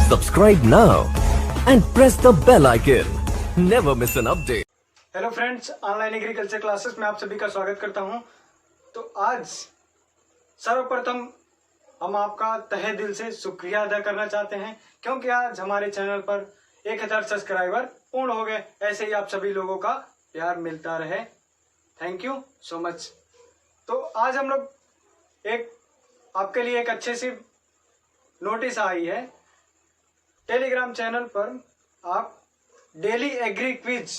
Subscribe now and press the bell icon. Never miss an update. Hello friends, online agriculture classes में आप सभी का स्वागत करता हूं। तो आज सर्वप्रथम हम आपका तहे दिल से शुक्रिया अदा करना चाहते हैं, क्योंकि आज हमारे चैनल पर 1000 सब्सक्राइबर पूर्ण हो गए। ऐसे ही आप सभी लोगों का प्यार मिलता रहे। Thank you so much. तो आज हम लोग आपके लिए एक अच्छी सी नोटिस आई है। टेलीग्राम चैनल पर आप डेली एग्री क्विज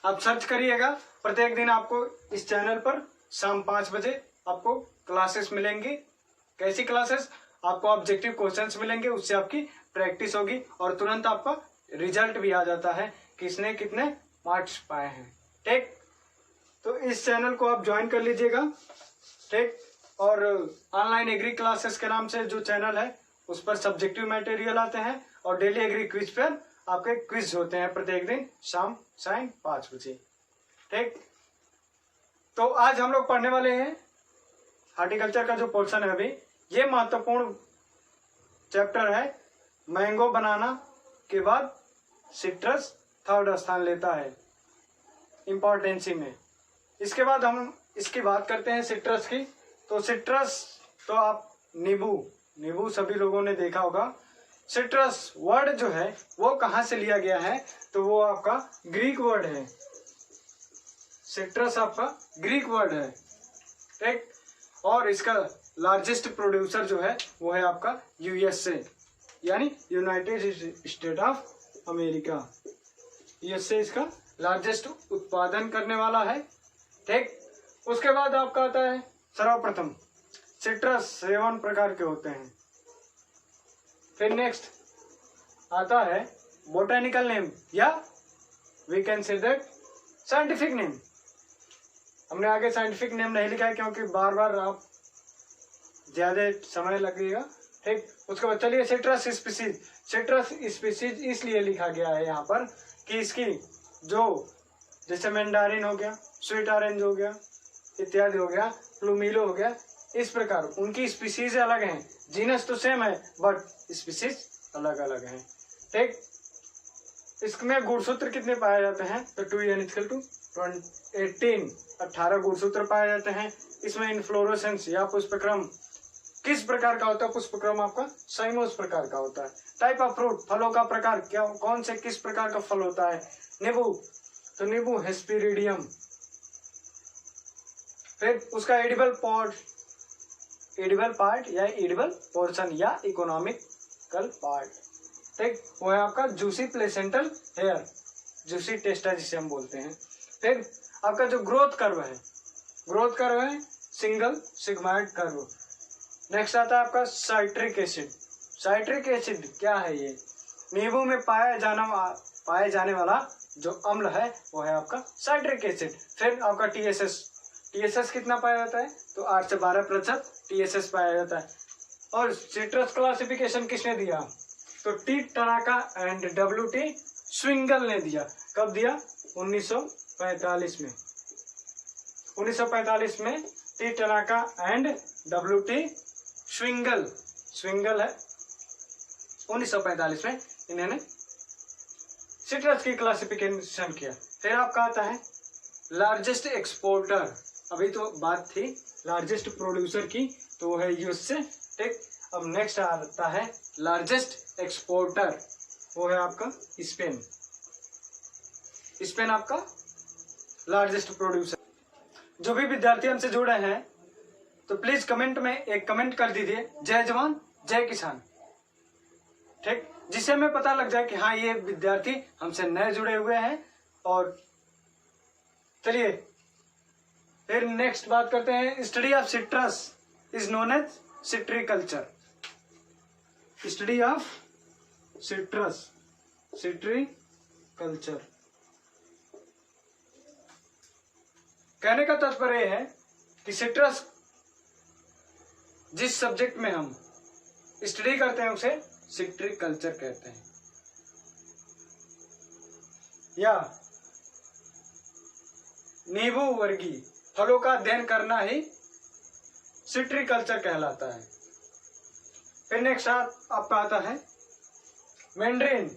आप सर्च करिएगा। प्रत्येक दिन आपको इस चैनल पर शाम 5 बजे आपको क्लासेस मिलेंगी। कैसी क्लासेस? आपको ऑब्जेक्टिव क्वेश्चंस मिलेंगे, उससे आपकी प्रैक्टिस होगी और तुरंत आपका रिजल्ट भी आ जाता है, किसने कितने मार्क्स पाए हैं। ठीक, तो इस चैनल को आप ज्वाइन कर लीजिएगा। ठीक, और ऑनलाइन एग्री क्लासेस के नाम से जो चैनल है उस पर सब्जेक्टिव मटेरियल आते हैं और डेली एग्री क्विज पर आपके क्विज होते हैं प्रत्येक दिन शाम 5 बजे। ठीक, तो आज हम लोग पढ़ने वाले हैं हार्टिकल्चर का जो पोर्शन है। अभी ये महत्वपूर्ण चैप्टर है। मैंगो बनाना के बाद सिट्रस 3rd स्थान लेता है इंपॉर्टेंसी में। इसके बाद हम इसकी बात करते हैं सिट्रस की। तो सिट्रस तो आप नींबू सभी लोगों ने देखा होगा। सिट्रस वर्ड जो है वो कहाँ से लिया गया है? तो वो आपका ग्रीक वर्ड है। सिट्रस आपका ग्रीक वर्ड है। ठीक, और इसका लार्जेस्ट प्रोड्यूसर जो है वो है आपका यूएसए, यानी United state of America. USA इसका लार्जेस्ट उत्पादन करने वाला है। ठीक, उसके बाद आपका आता है सर्वप्रथम सिट्रस 7 प्रकार के होते हैं। फिर नेक्स्ट आता है बोटेनिकल नेम, या we can say that scientific name. हमने आगे साइंटिफिक नेम नहीं लिखा है क्योंकि बार बार आप ज्यादा समय लगेगा। ठीक, उसके बाद चलिए सिट्रस स्पीसीज इसलिए लिखा गया है यहाँ पर कि इसकी जो जैसे मैंडारिन हो गया, स्वीट ऑरेंज हो गया, इत्यादि हो गया, प्लूमिलो हो गया, इस प्रकार उनकी स्पीसीज अलग हैं। जीनस तो सेम है बट स्पीसीज अलग अलग हैं। ठीक, इसमें गुणसूत्र कितने पाए जाते हैं? तो 18 गुणसूत्र पाए जाते हैं। इसमें इन्फ्लोरेसेंस या पुष्पक्रम किस प्रकार का होता है? पुष्पक्रम आपका साइमोस प्रकार का होता है। टाइप ऑफ फ्रूट, फलों का प्रकार क्या, कौन से किस प्रकार का फल होता है? नींबू, तो नींबू हेस्पेरिडियम। फिर उसका एडिबल पार्ट या एडिबल पोर्शन या इकोनॉमिकल पार्ट। ठीक, वो है आपका जूसी प्लेसेंटल हेयर, जूसी टेस्टा जिसे हम बोलते हैं। फिर आपका जो ग्रोथ कर्व है सिंगल सिग्माइड कर्व। नेक्स्ट आता है आपका साइट्रिक एसिड। साइट्रिक एसिड क्या है? ये नींबू में पाए जाने वाला जो अम्ल है वो है आपका साइट्रिक एसिड। फिर आपका टीएसएस कितना पाया जाता है? तो 8 से 12% टीएसएस पाया जाता है। और सिट्रस क्लासिफिकेशन किसने दिया? तो टी टनाका एंड डब्ल्यूटी स्विंगल ने दिया। कब दिया? 1945 में। 1945 में टी टनाका एंड डब्ल्यूटी स्विंगल है 1945 में इन्होंने सिट्रस की क्लासिफिकेशन किया। फिर आपका आता है लार्जेस्ट एक्सपोर्टर। अभी तो बात थी लार्जेस्ट प्रोड्यूसर की, तो वो है यूएसए। ठीक, अब नेक्स्ट आता है लार्जेस्ट एक्सपोर्टर, वो है आपका स्पेन आपका लार्जेस्ट प्रोड्यूसर। जो भी विद्यार्थी हमसे जुड़े हैं तो प्लीज कमेंट में एक कमेंट कर दीजिए, जय जवान जय किसान। ठीक, जिससे हमें पता लग जाए कि हाँ ये विद्यार्थी हमसे नए जुड़े हुए हैं। और चलिए फिर नेक्स्ट बात करते हैं। Study of citrus is known as citriculture. Study of citriculture कहने का तात्पर्य है कि सिट्रस जिस सब्जेक्ट में हम स्टडी करते हैं उसे सिट्रीकल्चर कहते हैं। या नींबू वर्गीय फलों का अध्ययन करना ही सिट्रीकल्चर कहलाता है। फिर नेक्स्ट आपका आता है मैंड्रिन।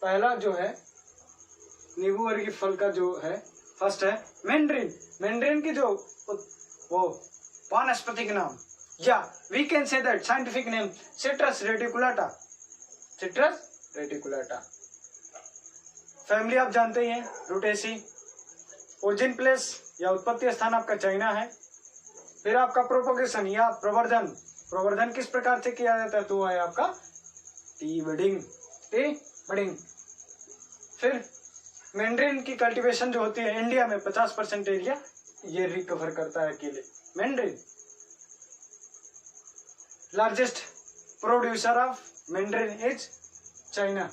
पहला जो है नींबू वर्गीय फल का जो है फर्स्ट है मैंड्रिन। मैंड्रिन की जो वो वानस्पतिक नाम या we can say that scientific name citrus reticulata. Citrus reticulata. Family आप जानते ही हैं रूटेसी। ओरिजिन प्लेस या उत्पत्ति स्थान आपका चाइना है। फिर आपका प्रोपोगेशन या प्रवर्धन, प्रवर्धन किस प्रकार से किया जाता है तो है आपका टी बडिंग। T budding. फिर मैंड्रिन की कल्टीवेशन जो होती है इंडिया में 50% एरिया ये रिकवर करता है अकेले mandarin. Largest producer of mandarin is China.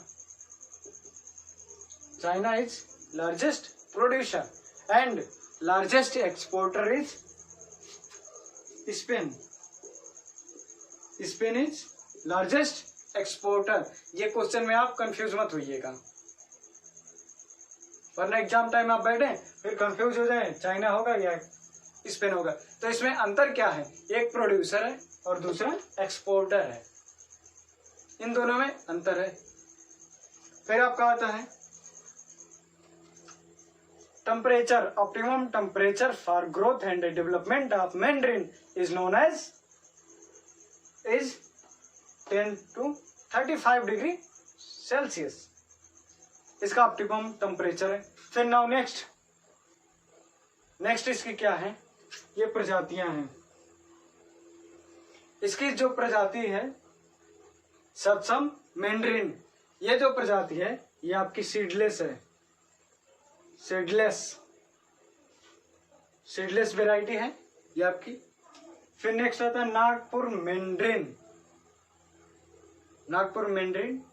China is largest producer and largest exporter is Spain. Spain is largest exporter. ये क्वेश्चन में आप कंफ्यूज मत होइएगा, वरना एग्जाम टाइम आप बैठे फिर कंफ्यूज हो जाए चाइना होगा या स्पेन होगा। तो इसमें अंतर क्या है, एक प्रोड्यूसर है और दूसरा एक्सपोर्टर है, इन दोनों में अंतर है। फिर आपका आता है temperature. Optimum temperature for growth and development of mandarin is known as is 10 to 35 degree Celsius. इसका ऑप्टिमम टेम्परेचर है। फिर नाउ नेक्स्ट इसकी क्या है, ये प्रजातियां हैं। इसकी जो प्रजाति है सत्सम मैंड्रिन, ये जो प्रजाति है ये आपकी सीडलेस है। सीडलेस वेराइटी है ये आपकी। फिर नेक्स्ट आता है नागपुर मैंड्रिन। नागपुर मैंड्रिन।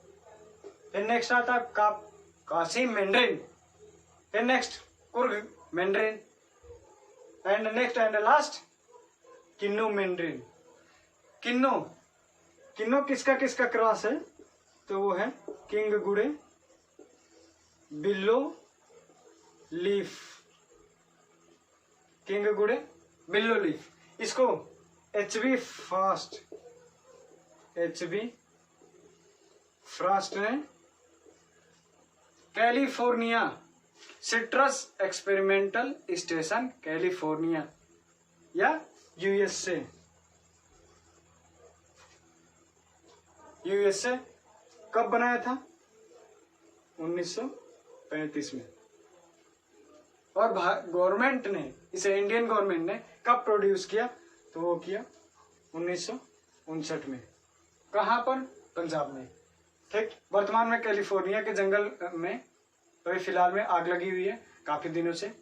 फिर नेक्स्ट आता है काशी मैंड्रिन। फिर next Coorg mandarin and next and last Kinnow mandarin. Kinnow किसका क्रॉस है तो वो है किंग गुड़े बिल्लो लीफ। किंग गुड़े बिल्लो लीफ। इसको HB फ्रॉस्ट ने California citrus experimental station California या USA कब बनाया था 1935 में। और गवर्नमेंट ने इसे, इंडियन गवर्नमेंट ने कब प्रोड्यूस किया तो वो किया 1959 में। कहाँ पर, पंजाब में। ठीक। वर्तमान में कैलिफोर्निया के जंगल में अभी फिलहाल में आग लगी हुई है काफी दिनों से।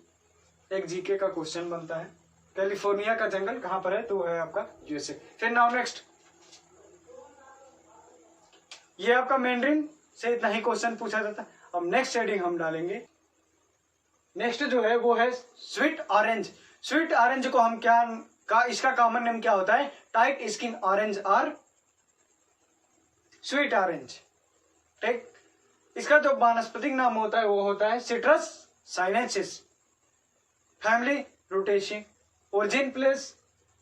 एक जीके का क्वेश्चन बनता है, कैलिफोर्निया का जंगल कहाँ पर है तो है आपका USA। फिर नाउ नेक्स्ट, ये आपका मैंड्रिन से इतना ही क्वेश्चन पूछा जाता है। अब नेक्स्ट हेडिंग हम डालेंगे, नेक्स्ट जो है वो है स्वीट ऑरेंज। स्वीट ऑरेंज को हम इसका कॉमन नेम क्या होता है, टाइट स्किन ऑरेंज और स्वीट ऑरेंज। ठीक। इसका जो वानस्पतिक नाम होता है वो होता है citrus sinensis. Family Rutaceae. Origin place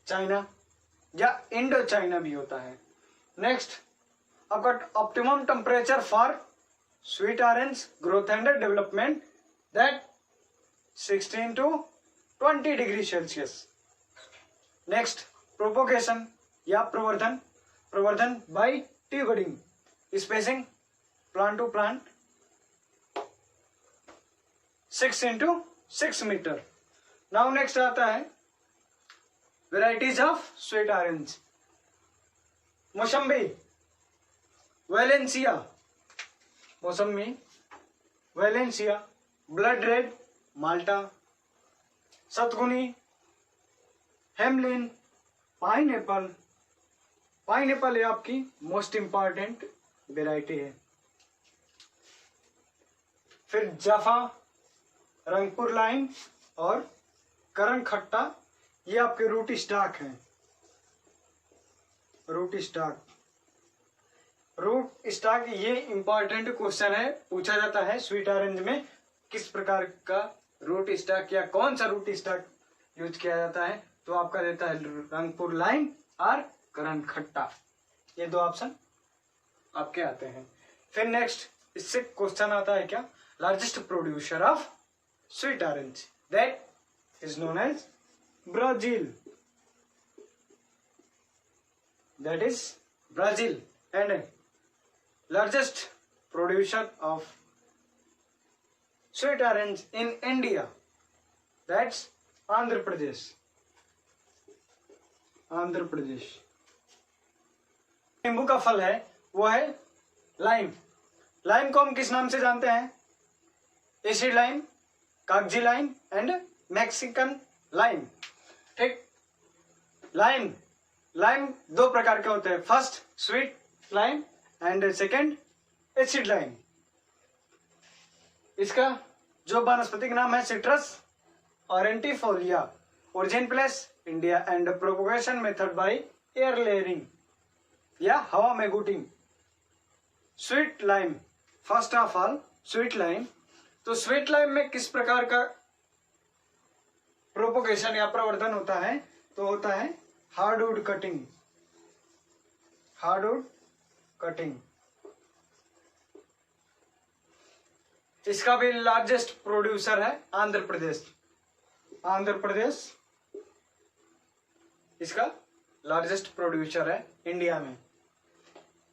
China या इंडो चाइना भी होता है। नेक्स्ट आपका optimum temperature for sweet orange growth and development that 16 to 20 degree Celsius. Next propagation या प्रवर्धन by T budding. Spacing plant to plant 6 into 6 metre. Now next आता है varieties of sweet orange. Mosambi Valencia, blood red Malta, Satguni, Hamlin, pineapple ये आपकी most important variety है। फिर जाफा, Rangpur line और करण खट्टा ये आपके रूट स्टॉक हैं। रूट स्टॉक ये इंपॉर्टेंट क्वेश्चन है, पूछा जाता है स्वीट ऑरेंज में किस प्रकार का रूट स्टॉक या कौन सा रूट स्टॉक यूज किया जाता है, तो आपका देता है रंगपुर लाइम और करण खट्टा। ये दो ऑप्शन आपके आते हैं। फिर नेक्स्ट इससे क्वेश्चन आता है क्या, largest producer of sweet orange, that is known as Brazil, that is Brazil. And largest producer of sweet orange in India, that's Andhra Pradesh, Andhra Pradesh. नींबू का फल है वो है लाइम। लाइम को हम किस नाम से जानते हैं, acid lime, kagzi lime and Mexican lime. ठीक, लाइम लाइम दो प्रकार के होते हैं, first sweet lime and second acid lime. इसका जो वानस्पतिक नाम है citrus aurantifolia, origin place India and propagation method by air layering या हवा में गुटिंग। Sweet lime, first of all sweet lime, तो स्वीट लाइम में किस प्रकार का प्रोपोगेशन या प्रवर्धन होता है, तो होता है हार्डवुड कटिंग, हार्डवुड कटिंग। इसका भी लार्जेस्ट प्रोड्यूसर है आंध्र प्रदेश, आंध्र प्रदेश इसका लार्जेस्ट प्रोड्यूसर है इंडिया में।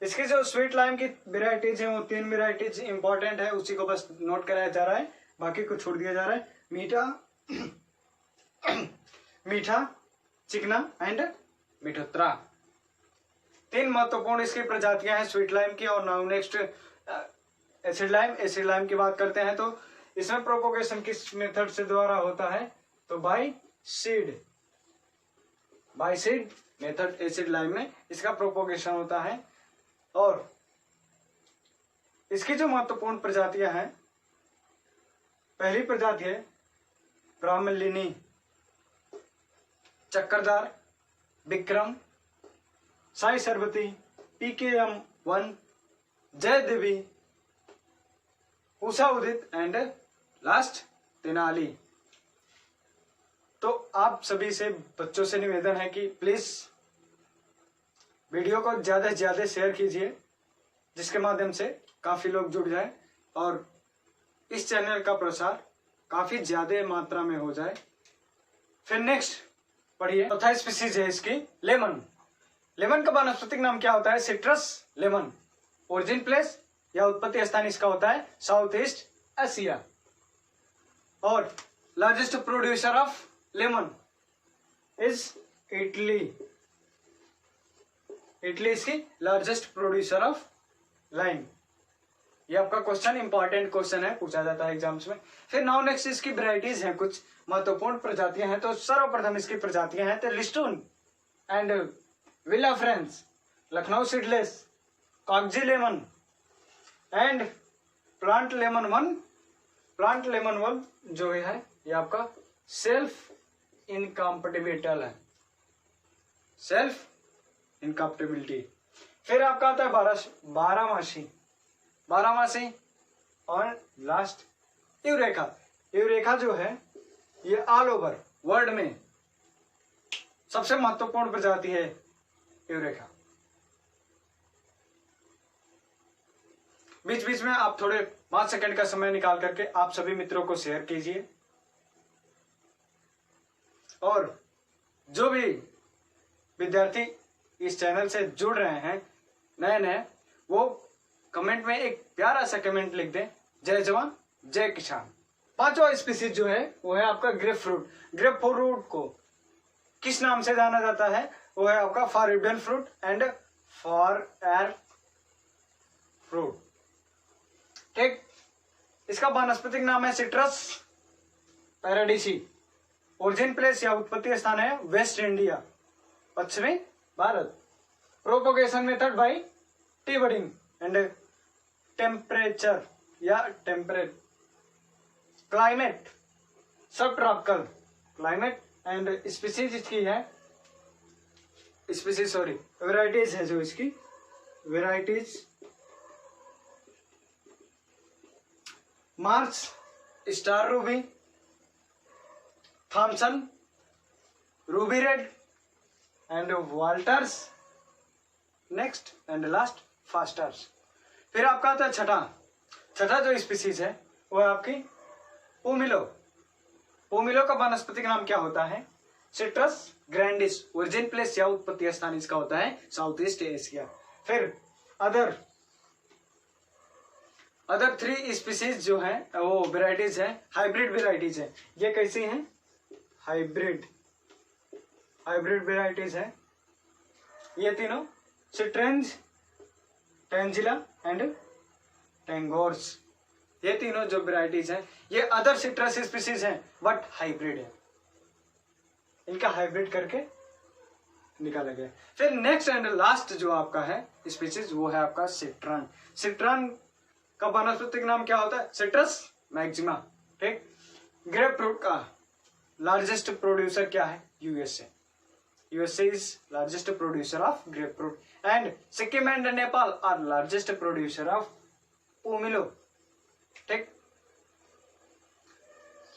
इसकी जो स्वीट लाइम की वेराइटीज है वो 3 वेराइटीज इंपॉर्टेंट है, उसी को बस नोट कराया जा रहा है, बाकी को छोड़ दिया जा रहा है। मीठा मीठा, चिकना एंड मिठोत्रा, 3 महत्वपूर्ण इसकी प्रजातियां हैं स्वीट लाइम की। और now next acid lime. Acid lime की बात करते हैं तो इसमें प्रोपोगेशन किस मेथड से द्वारा होता है, तो by seed, by seed method acid lime में इसका प्रोपोगेशन होता है। और इसकी जो महत्वपूर्ण प्रजातियां हैं, पहली प्रजाति है ब्राह्मलिनी, चक्करदार, विक्रम, साई सरबती, PKM1, जय देवी, उषा उदित एंड लास्ट तेनाली। तो आप सभी से बच्चों से निवेदन है कि प्लीज वीडियो को ज्यादा से ज्यादा शेयर कीजिए, जिसके माध्यम से काफी लोग जुड़ जाए और इस चैनल का प्रसार काफी ज्यादा मात्रा में हो जाए। फिर नेक्स्ट पढ़िए, चौथा स्पीसीज है इसकी लेमन। लेमन का वानस्पतिक नाम क्या होता है, सिट्रस लेमन। ओरिजिन प्लेस या उत्पत्ति स्थान इसका होता है साउथ ईस्ट एशिया। और largest producer of lemon is Italy, Italy इसकी लार्जेस्ट प्रोड्यूसर ऑफ लाइम। ये आपका क्वेश्चन इंपॉर्टेंट क्वेश्चन है, पूछा जाता है एग्जाम्स में। फिर नाउ नेक्स्ट इसकी वेराइटीज हैं, कुछ महत्वपूर्ण प्रजातियां हैं। तो सर्वप्रथम इसकी प्रजातियां हैं तो लिस्टून एंड विला फ्रेंस, लखनऊ सीडलेस, कागजी lemon and plant lemon one. Plant lemon one जो है ये आपका सेल्फ इनकॉम्पेटिबल है, सेल्फ इनकॉम्पेटिबिलिटी। फिर आपका आता है बारहमासी, बारहमासी और लास्ट यूरेका। यूरेका जो है ये ऑल ओवर वर्ल्ड में सबसे महत्वपूर्ण प्रजाति है यूरेका। बीच बीच में आप थोड़े 5 सेकंड का समय निकाल करके आप सभी मित्रों को शेयर कीजिए। और जो भी विद्यार्थी इस चैनल से जुड़ रहे हैं नए नए, वो कमेंट में एक प्यारा सा कमेंट लिख दें, जय जवान जय किसान। पांचवा स्पीसीज जो है वो है आपका ग्रेप फ्रूट। ग्रेप फ्रूट को किस नाम से जाना जाता है, वो है आपका forbidden fruit and for air fruit. ठीक, इसका वानस्पतिक नाम है सिट्रस पैराडिसी। ओरिजिन प्लेस या उत्पत्ति स्थान है वेस्ट इंडिया, पश्चिमी Bharat. Propagation method by T budding and temperature या temperate climate, sub tropical climate. And species इसकी है, स्पीसीज सॉरी वेराइटीज है जो इसकी varieties March star Ruby, Thomson, Ruby red and Walters, next and last Fasters. फिर आपका आता है छठा जो स्पीसीज है वो है आपकी पोमिलो। पोमिलो का वानस्पतिक नाम क्या होता है? Citrus grandis. ओरिजिन प्लेस या उत्पत्ति स्थान इसका होता है साउथ ईस्ट एशिया। फिर अदर 3 स्पीसीज जो है वो वेराइटीज है, हाइब्रिड वेराइटीज है। ये कैसी हैं? हाइब्रिड वेराइटीज है ये तीनों, सिट्रेंज, टेंजिला एंड टेंगोर्स। ये तीनों जो वेराइटीज हैं ये अदर सिट्रस स्पीसीज हैं बट हाइब्रिड है, इनका हाइब्रिड करके निकाला गया। फिर नेक्स्ट एंड लास्ट जो आपका है स्पीसीज वो है आपका सिट्रन। सिट्रन का वानस्पतिक नाम क्या होता है? Citrus maxima. ठीक। ग्रेप फ्रूट का लार्जेस्ट प्रोड्यूसर क्या है? USA is largest producer of grapefruit and Sikkim and Nepal are largest producer of pomelo. ठीक।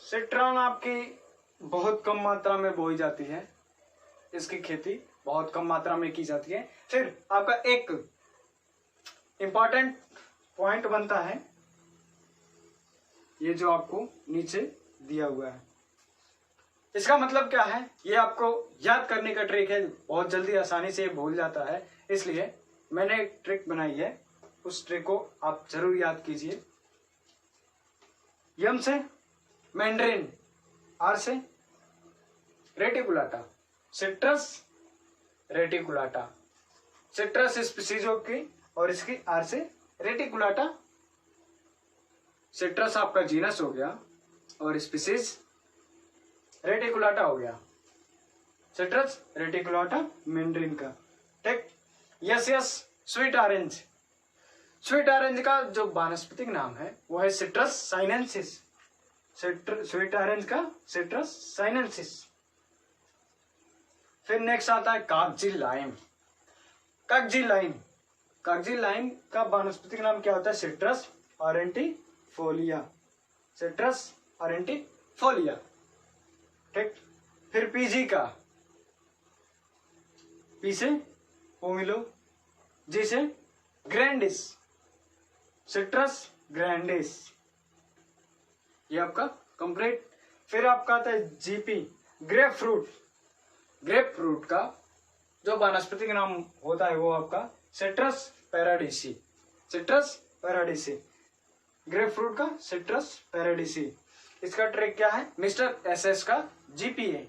सिट्रन आपकी बहुत कम मात्रा में बोई जाती है, इसकी खेती बहुत कम मात्रा में की जाती है। फिर आपका एक इंपॉर्टेंट पॉइंट बनता है ये जो आपको नीचे दिया हुआ है, इसका मतलब क्या है ये आपको याद करने का ट्रिक है। बहुत जल्दी आसानी से ये भूल जाता है, इसलिए मैंने एक ट्रिक बनाई है, उस ट्रिक को आप जरूर याद कीजिए। यम से मैंड्रिन, आर से रेटिकुलाटा, सिट्रस रेटिकुलाटा। सिट्रस स्पीसीजों की और इसकी आर से रेटिकुलाटा। सिट्रस आपका जीनस हो गया और स्पीसीज रेटिकुलाटा हो गया। सिट्रस रेटिकुलाटा मैंड्रिन का। ठीक। Yes sweet orange. Sweet orange का जो वानस्पतिक नाम है वो है सिट्रस साइनेंसिस। स्वीट ऑरेंज का सिट्रस साइनेंसिस। फिर नेक्स्ट आता है कागजी लाइम। कागजी लाइम का वानस्पतिक नाम क्या होता है? Citrus aurantifolia. Citrus aurantifolia. ठीक। फिर पीजी का, पी से पोमिलो, जी से ग्रैंडिस, सिट्रस ग्रैंडिस। ये आपका कंप्लीट। फिर आपका आता है जीपी, ग्रेप फ्रूट का जो वानस्पतिक नाम होता है वो आपका सिट्रस पैराडिसी। ग्रेप फ्रूट का सिट्रस पैराडिसी। इसका ट्रिक क्या है? मिस्टर एसएस का जीपीए।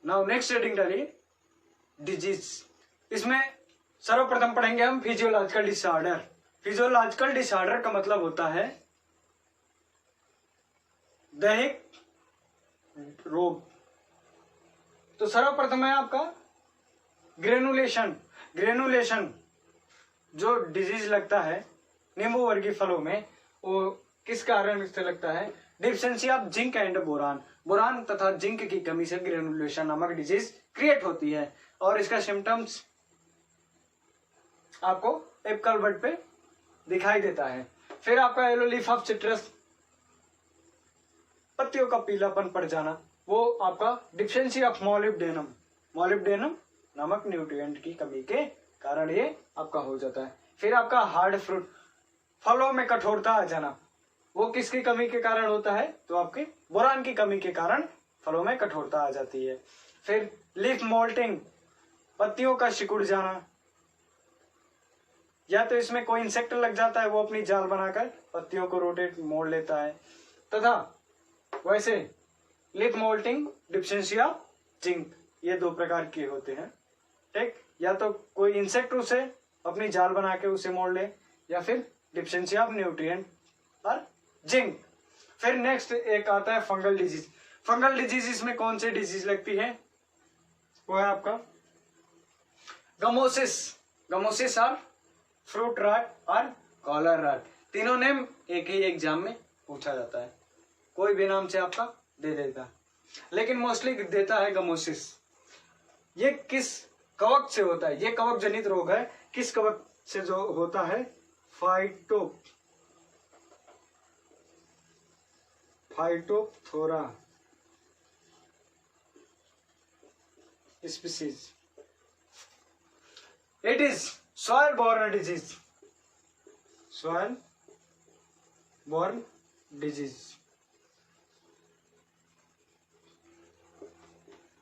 नाउ नेक्स्ट हेडिंग डालिए डिजीज। इसमें सर्वप्रथम पढ़ेंगे हम फिजियोलॉजिकल डिसऑर्डर। फिजियोलॉजिकल डिसऑर्डर का मतलब होता है दैहिक रोग। तो सर्वप्रथम है आपका ग्रेनुलेशन जो डिजीज लगता है नींबू वर्गीय फलों में, वो किस कारण से लगता है? Deficiency of zinc and boron तथा जिंक की कमी से ग्रेनुलेशन नामक डिजीज क्रिएट होती है और इसका सिम्टम्स आपको एपिकल बड पे दिखाई देता है। फिर आपका येलो लीफ ऑफ सिट्रस, पत्तियों का पीलापन पड़ जाना, वो आपका डिफिशिएंसी ऑफ मोलिब्डेनम नामक न्यूट्रिएंट की कमी के कारण ये आपका हो जाता है। फिर आपका हार्ड फ्रूट, फलों में कठोरता आ जाना, वो किसकी कमी के कारण होता है? तो आपके बोरान की कमी के कारण फलों में कठोरता आ जाती है। फिर लीफ मोल्टिंग, पत्तियों का सिकुड़ जाना, या तो इसमें कोई इंसेक्ट लग जाता है, वो अपनी जाल बनाकर पत्तियों को रोटेट मोड़ लेता है, तथा वैसे leaf mottling, deficiency of zinc, ये 2 प्रकार के होते हैं। ठीक। या तो कोई इंसेक्ट उसे अपनी जाल बना के उसे मोड़ ले, या फिर डिफिशिएंसी ऑफ न्यूट्रिएंट और जिंक। फिर नेक्स्ट एक आता है फंगल डिजीज। इसमें कौन सी डिजीज लगती है? वो है आपका गमोसिस और फ्रूट रॉट और कॉलर रॉट। तीनों नेम एक ही एग्जाम में पूछा जाता है, कोई भी नाम से आपका दे देता, लेकिन मोस्टली देता है गमोसिस। ये किस कवक से होता है? ये कवक जनित रोग है। किस कवक से जो होता है? Phytophthora species. It is soil-borne disease. Soil-borne disease.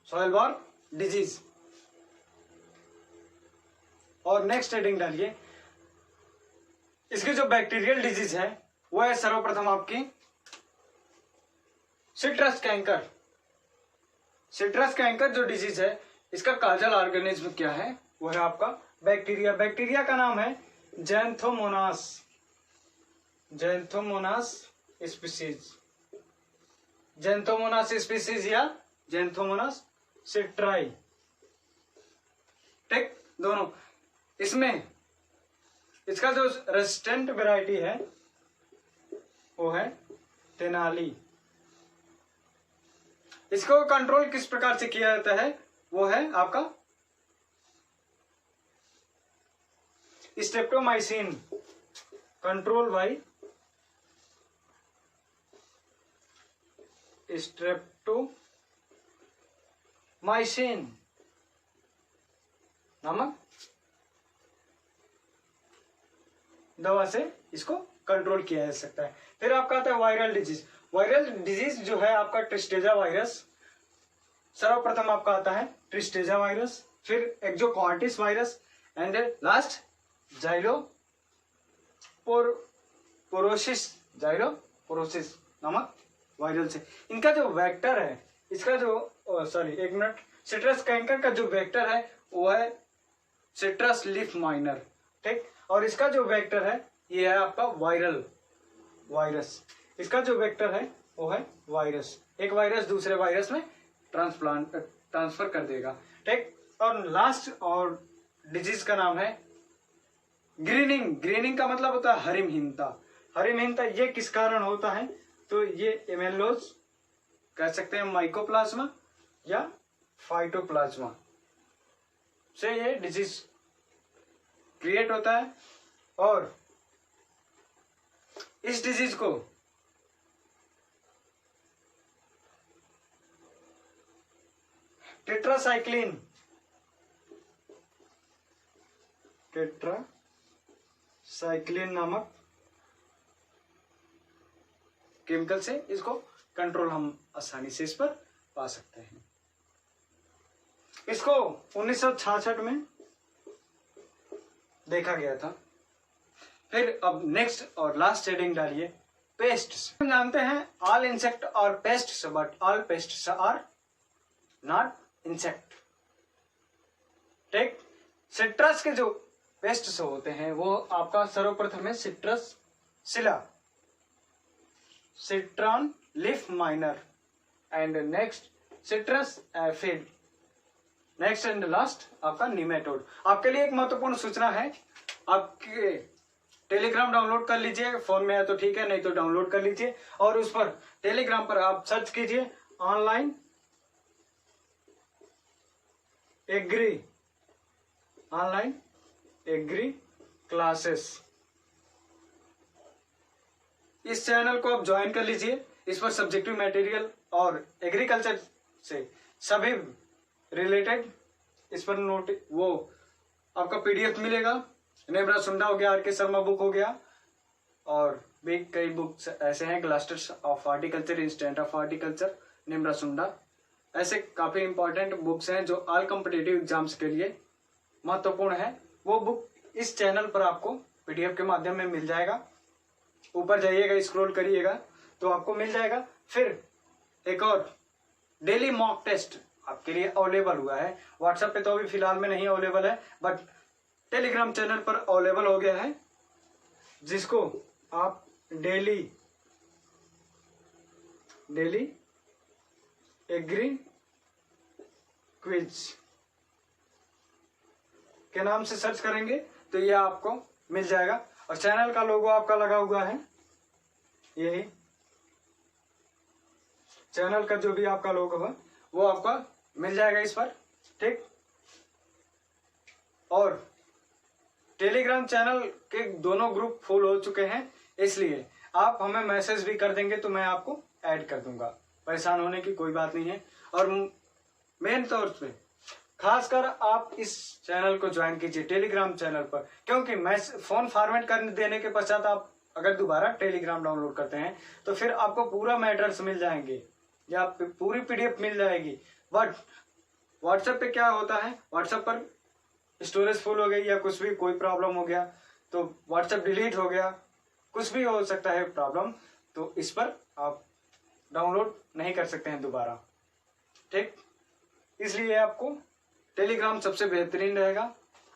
Soil-borne disease. और नेक्स्ट हेडिंग डालिए, इसकी जो बैक्टीरियल डिजीज है वो है सर्वप्रथम आपकी सिट्रस कैंकर। सिट्रस कैंकर जो डिजीज है इसका काजल ऑर्गेनिज्म क्या है, वो है आपका बैक्टीरिया। बैक्टीरिया का नाम है Xanthomonas. Xanthomonas species, Xanthomonas species या जैंथोमोनास सिट्राई, ठीक, दोनों। इसमें इसका जो रेजिस्टेंट वैरायटी है वो है तेनाली। इसको कंट्रोल किस प्रकार से किया जाता है, वो है आपका स्ट्रेप्टोमाइसिन, कंट्रोल बाई स्ट्रेप्टोमाइसिन नामक दवा से इसको कंट्रोल किया जा सकता है। फिर आपका आता है वायरल डिजीज। वायरल डिजीज जो है आपका ट्रिस्टेजा वायरस, सर्वप्रथम आपका आता है ट्रिस्टेजा वायरस, फिर एक्जोकॉर्टिस वायरस एंड लास्ट जाइलोपोरोसिस नामक वायरल से। इनका जो वेक्टर है, इसका जो एक मिनट, सिट्रस कैंकर का जो वेक्टर है वो है सिट्रस लीफ माइनर, ठीक। और इसका जो वेक्टर है ये है आपका वायरल वायरस। इसका जो वेक्टर है वो है वायरस, एक वायरस दूसरे वायरस में ट्रांसफर कर देगा, ठीक। और लास्ट और डिजीज का नाम है ग्रीनिंग। ग्रीनिंग का मतलब होता है हरिमहीनता। हरिमहीनता ये किस कारण होता है, तो ये एमेलोज कह सकते हैं, माइकोप्लाज्मा या फाइटोप्लाज्मा से ये डिजीज क्रिएट होता है। और इस डिजीज को टेट्रासाइक्लिन नामक केमिकल से इसको कंट्रोल हम आसानी से इस पर पा सकते हैं। इसको 1966 में देखा गया था। फिर अब नेक्स्ट और लास्ट हेडिंग डालिए, पेस्ट्स। हम जानते हैं ऑल इंसेक्ट और pests, but all pests are not insect, ठीक। सिट्रस के जो पेस्ट्स होते हैं वो आपका सर्वप्रथम है citrus psylla, citron leaf miner and next citrus aphid, next and last आपका निमेटोड। आपके लिए एक महत्वपूर्ण सूचना है, आपके टेलीग्राम डाउनलोड कर लीजिए, फोन में है तो ठीक है, नहीं तो डाउनलोड कर लीजिए और उस पर टेलीग्राम पर आप सर्च कीजिए ऑनलाइन एग्री क्लासेस। इस चैनल को आप ज्वाइन कर लीजिए। इस पर सब्जेक्टिव मटेरियल और एग्रीकल्चर से सभी रिलेटेड इस पर नोट वो आपका पीडीएफ मिलेगा। नेब्रा सुंडा हो गया, आर के शर्मा बुक हो गया, और भी कई बुक्स ऐसे हैं, clusters of horticulture, instant of horticulture, नेब्रा सुंडा, ऐसे काफी इंपॉर्टेंट बुक्स हैं जो ऑल कॉम्पिटिटिव एग्जाम्स के लिए महत्वपूर्ण है। वो बुक इस चैनल पर आपको पीडीएफ के माध्यम में मिल जाएगा। ऊपर जाइएगा, स्क्रॉल करिएगा तो आपको मिल जाएगा। फिर एक और डेली मॉक टेस्ट आपके लिए अवेलेबल हुआ है। व्हाट्सएप पे तो अभी फिलहाल में नहीं अवेलेबल है, बट टेलीग्राम चैनल पर अवेलेबल हो गया है, जिसको आप डेली एग्री क्विज के नाम से सर्च करेंगे तो ये आपको मिल जाएगा। और चैनल का लोगो आपका लगा हुआ है, यही चैनल का जो भी आपका लोगो है वो आपका मिल जाएगा इस पर, ठीक। और टेलीग्राम चैनल के दोनों ग्रुप फुल हो चुके हैं, इसलिए आप हमें मैसेज भी कर देंगे तो मैं आपको ऐड कर दूंगा, परेशान होने की कोई बात नहीं है। और मेन तौर पे खासकर आप इस चैनल को ज्वाइन कीजिए टेलीग्राम चैनल पर, क्योंकि मैं फोन फॉर्मेट करने देने के पश्चात आप अगर दोबारा टेलीग्राम डाउनलोड करते हैं तो फिर आपको पूरा मैटर्स मिल जाएंगे या पूरी पीडीएफ मिल जाएगी। बट व्हाट्सएप पे क्या होता है, व्हाट्सएप पर स्टोरेज फुल हो गई या कुछ भी कोई प्रॉब्लम हो गया तो व्हाट्सएप डिलीट हो गया, कुछ भी हो सकता है प्रॉब्लम, तो इस पर आप डाउनलोड नहीं कर सकते हैं दोबारा, ठीक। इसलिए आपको टेलीग्राम सबसे बेहतरीन रहेगा।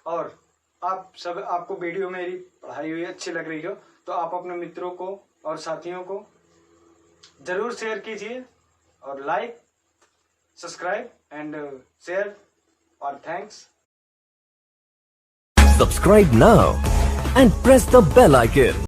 और आपको वीडियो मेरी पढ़ाई हुई अच्छी लग रही हो तो आप अपने मित्रों को और साथियों को जरूर शेयर कीजिए और लाइक, सब्सक्राइब एंड शेयर और thanks. Subscribe now and press the bell icon.